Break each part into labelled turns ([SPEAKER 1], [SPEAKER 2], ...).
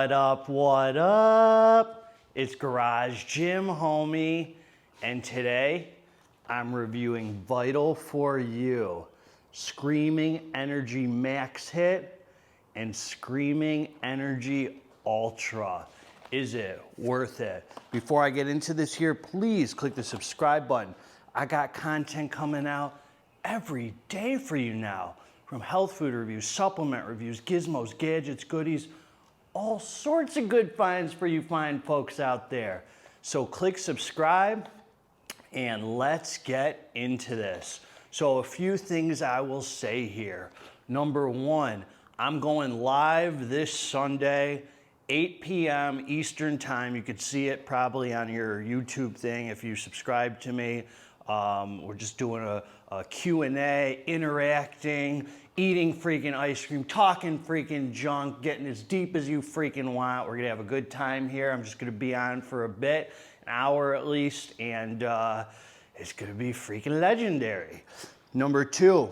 [SPEAKER 1] What up, what up? It's Garage Gym Homie, and today I'm reviewing Vital4U, Screamin Energy Max Hit and Screamin Energy Ultra. Is it worth it? Before I get into this here, please click the subscribe button. I got content coming out every day for you now, from health food reviews, supplement reviews, gizmos, gadgets, goodies, all sorts of good finds for you fine folks out there. So click subscribe and let's get into this. So a few things I will say here. Number one, I'm going live this Sunday, 8 p.m. Eastern time. You could see it probably on your YouTube thing if you subscribe to me. We're just doing a Q&A, interacting, eating freaking ice cream, talking freaking junk, getting as deep as you freaking want. We're gonna have a good time here. I'm just gonna be on for a bit, an hour at least, and it's gonna be freaking legendary. Number two,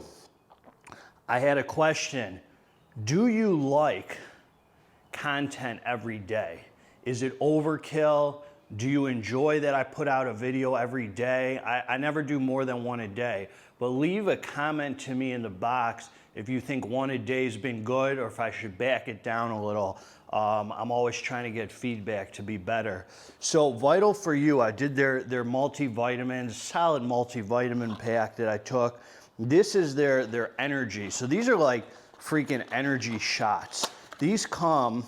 [SPEAKER 1] I had a question. Do you like content every day? Is it overkill? Do you enjoy that I put out a video every day? I never do more than one a day, but leave a comment to me in the box if you think one a day has been good or if I should back it down a little. I'm always trying to get feedback to be better. So Vital4U, I did their multivitamins, solid multivitamin pack that I took. This is their energy. So these are like freaking energy shots. These come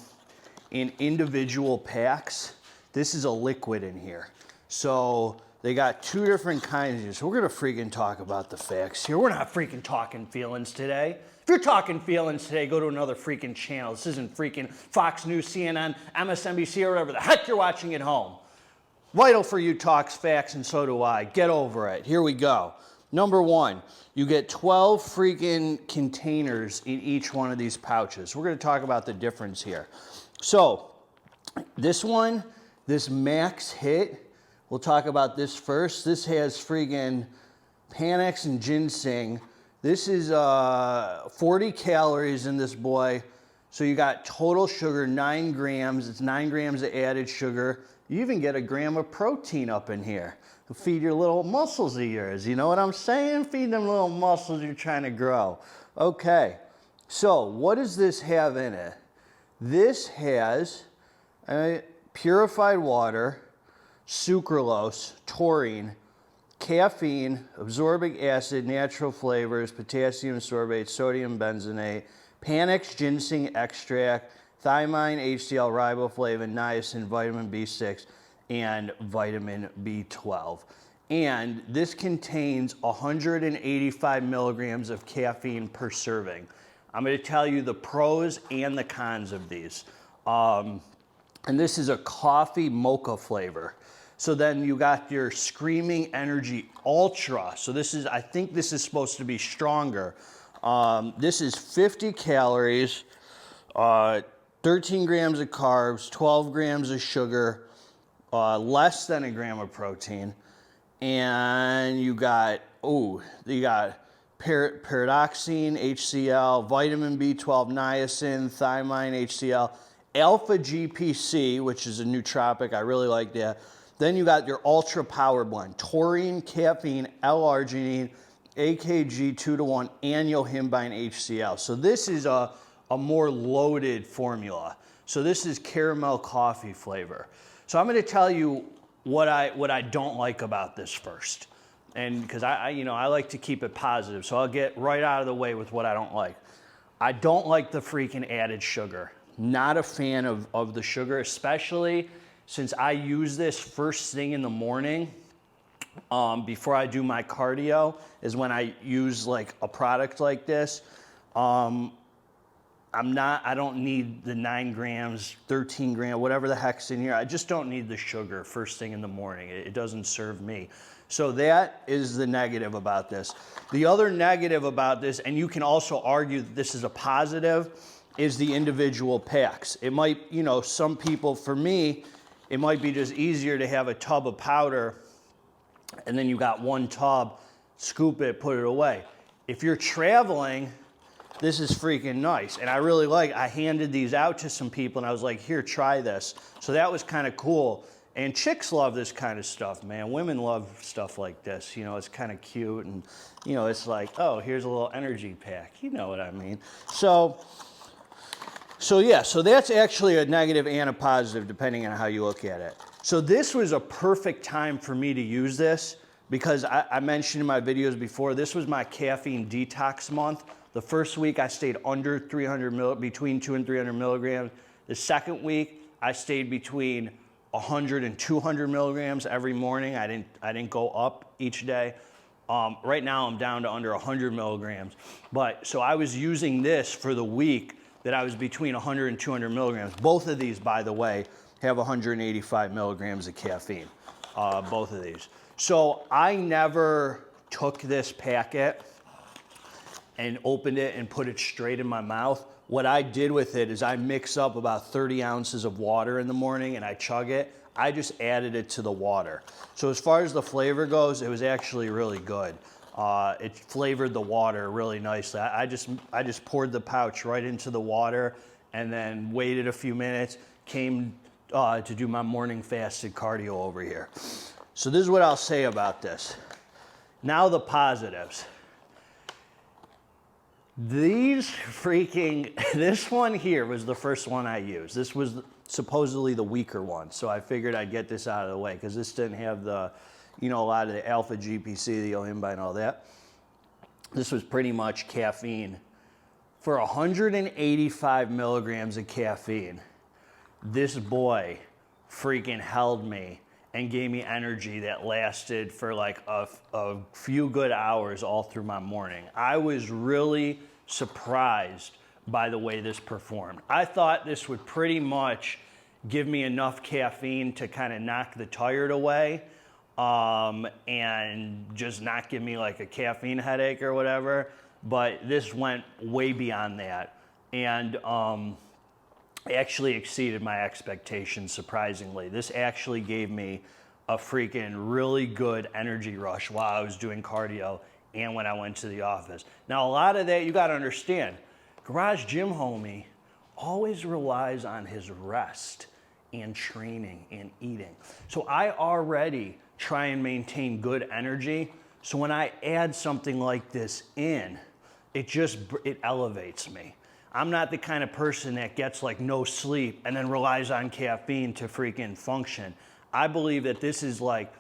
[SPEAKER 1] in individual packs. This is a liquid in here. So they got two different kinds here. So we're gonna freaking talk about the facts here. We're not freaking talking feelings today. If you're talking feelings today, go to another freaking channel. This isn't freaking Fox News, CNN, MSNBC, or whatever the heck you're watching at home. Vital4U talks facts, and so do I. Get over it. Here we go. Number one, you get 12 freaking containers in each one of these pouches. We're gonna talk about the difference here. So this one, this Max Hit, we'll talk about this first. This has freaking Panax and ginseng. This is 40 calories in this boy. So you got total sugar, 9 grams. It's 9 grams of added sugar. You even get a gram of protein up in here to feed your little muscles of yours. You know what I'm saying? Feed them little muscles you're trying to grow. Okay, so what does this have in it? This has purified water, sucralose, taurine, caffeine, ascorbic acid, natural flavors, potassium sorbate, sodium benzoate, Panax ginseng extract, thiamine, HCl, riboflavin, niacin, vitamin B6, and vitamin B12. And this contains 185 milligrams of caffeine per serving. I'm going to tell you the pros and the cons of these. And this is a coffee mocha flavor. So then you got your Screamin Energy Ultra. So this is, I think this is supposed to be stronger. This is 50 calories, 13 grams of carbs, 12 grams of sugar, less than a gram of protein. And you got, pyridoxine, HCl, vitamin B12, niacin, thiamine, HCl, alpha GPC, which is a nootropic. I really like that. Then you got your Ultra Power Blend, taurine, caffeine, L-arginine, AKG 2-to-1, and yohimbine HCl. So this is a more loaded formula. So this is caramel coffee flavor. So I'm going to tell you what I don't like about this first. And because I like to keep it positive, so I'll get right out of the way with what I don't like. I don't like the freaking added sugar. Not a fan of the sugar, especially since I use this first thing in the morning before I do my cardio is when I use like a product like this. I don't need the 9 grams, 13 grams, whatever the heck's in here. I just don't need the sugar first thing in the morning. It doesn't serve me. So that is the negative about this. The other negative about this, and you can also argue that this is a positive, is the individual packs. It might, some people, for me, it might be just easier to have a tub of powder and then you got one tub, scoop it, put it away. If you're traveling, this is freaking nice. And I really I handed these out to some people and I was like, here, try this. So that was kind of cool. And chicks love this kind of stuff, man. Women love stuff like this. You know, it's kind of cute and, you know, it's like, oh, here's a little energy pack. You know what I mean? So yeah, so that's actually a negative and a positive depending on how you look at it. So this was a perfect time for me to use this because I mentioned in my videos before, this was my caffeine detox month. The first week I stayed under 300 between 200 and 300 milligrams. The second week I stayed between 100 and 200 milligrams every morning. I didn't go up each day. Right now I'm down to under 100 milligrams. But so I was using this for the week that I was between 100 and 200 milligrams. Both of these, by the way, have 185 milligrams of caffeine, both of these. So I never took this packet and opened it and put it straight in my mouth. What I did with it is I mix up about 30 ounces of water in the morning and I chug it. I just added it to the water. So as far as the flavor goes, it was actually really good. It flavored the water really nicely. I just poured the pouch right into the water and then waited a few minutes, came to do my morning fasted cardio over here. So this is what I'll say about this. Now the positives. These this one here was the first one I used. This was supposedly the weaker one. So I figured I'd get this out of the way because this didn't have the, you know, a lot of the alpha GPC, the GYMHOMIE and all that. This was pretty much caffeine. For 185 milligrams of caffeine, this boy freaking held me and gave me energy that lasted for like a few good hours all through my morning. I was really surprised by the way this performed. I thought this would pretty much give me enough caffeine to kind of knock the tired away and just not give me like a caffeine headache or whatever. But this went way beyond that. And actually exceeded my expectations, surprisingly. This actually gave me a freaking really good energy rush while I was doing cardio and when I went to the office. Now, a lot of that, you gotta understand, Garage Gym Homie always relies on his rest and training and eating. So I already try and maintain good energy. So when I add something like this in, it elevates me. I'm not the kind of person that gets like no sleep and then relies on caffeine to freaking function. I believe that this is like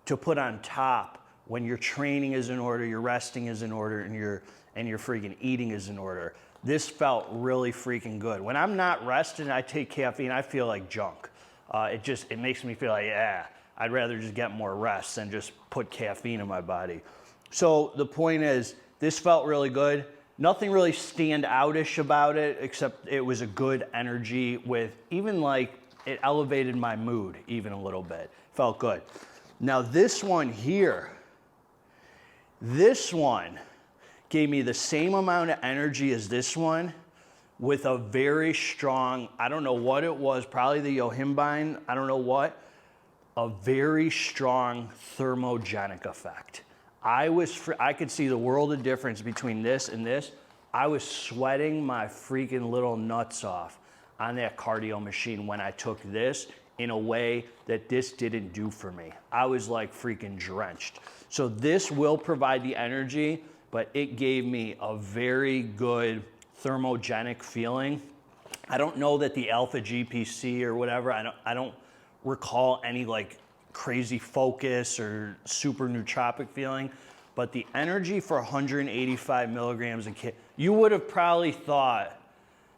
[SPEAKER 1] to put on top when your training is in order, your resting is in order, and your freaking eating is in order. This felt really freaking good. When I'm not resting and I take caffeine, I feel like junk. It makes me feel like, yeah, I'd rather just get more rest than just put caffeine in my body. So the point is, this felt really good. Nothing really stand outish about it, except it was a good energy with even like, it elevated my mood even a little bit. Felt good. Now this one here, this one gave me the same amount of energy as this one with a very strong, I don't know what it was, probably the GYMHOMIE, I don't know what, a very strong thermogenic effect. I could see the world of difference between this and this. I was sweating my freaking little nuts off on that cardio machine when I took this in a way that this didn't do for me. I was like freaking drenched. So this will provide the energy, but it gave me a very good thermogenic feeling. I don't know that the alpha GPC or whatever, I don't recall any like crazy focus or super nootropic feeling, but the energy for 185 milligrams of you would have probably thought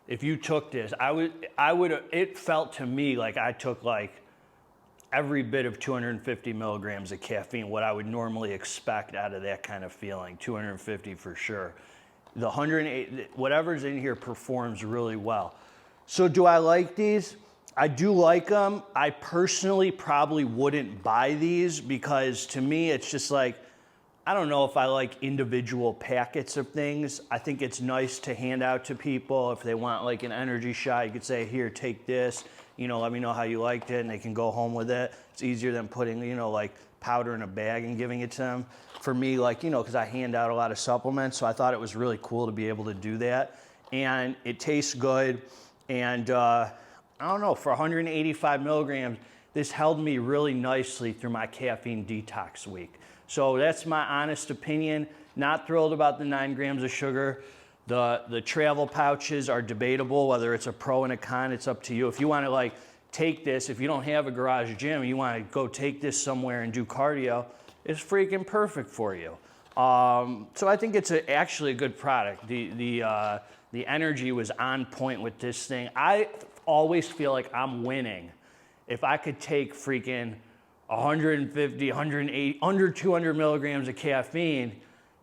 [SPEAKER 1] if you took this, it felt to me like I took like every bit of 250 milligrams of caffeine, what I would normally expect out of that kind of feeling, 250 for sure. The 108, whatever's in here performs really well. So do I like these? I do like them. I personally probably wouldn't buy these because to me, it's just like, I don't know if I like individual packets of things. I think it's nice to hand out to people. If they want like an energy shot, you could say, here, take this, you know, let me know how you liked it, and they can go home with it. It's easier than putting, you know, like powder in a bag and giving it to them. For me, like, you know, because I hand out a lot of supplements, so I thought it was really cool to be able to do that. And it tastes good. And I don't know, for 185 milligrams, this held me really nicely through my caffeine detox week. So that's my honest opinion. Not thrilled about the 9 grams of sugar. The travel pouches are debatable, whether it's a pro and a con, it's up to you. If you want to like take this, if you don't have a garage gym, you want to go take this somewhere and do cardio, it's freaking perfect for you. So I think it's actually a good product. The energy was on point with this thing. I always feel like I'm winning if I could take freaking 150, 180, under 200 milligrams of caffeine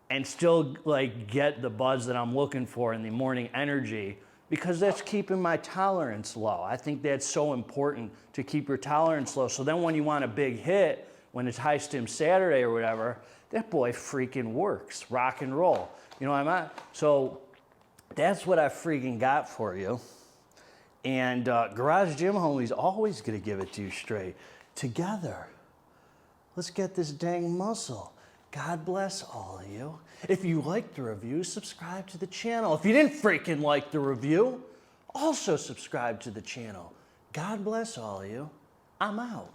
[SPEAKER 1] and still like get the buzz that I'm looking for in the morning energy, because that's keeping my tolerance low. I think that's so important to keep your tolerance low. So then when you want a big hit, when it's High Stim Saturday or whatever, that boy freaking works, rock and roll. You know what I mean? So that's what I freaking got for you. And Garage Gym Homie's always gonna give it to you straight. Together, let's get this dang muscle. God bless all of you. If you liked the review, subscribe to the channel. If you didn't freaking like the review, also subscribe to the channel. God bless all of you. I'm out.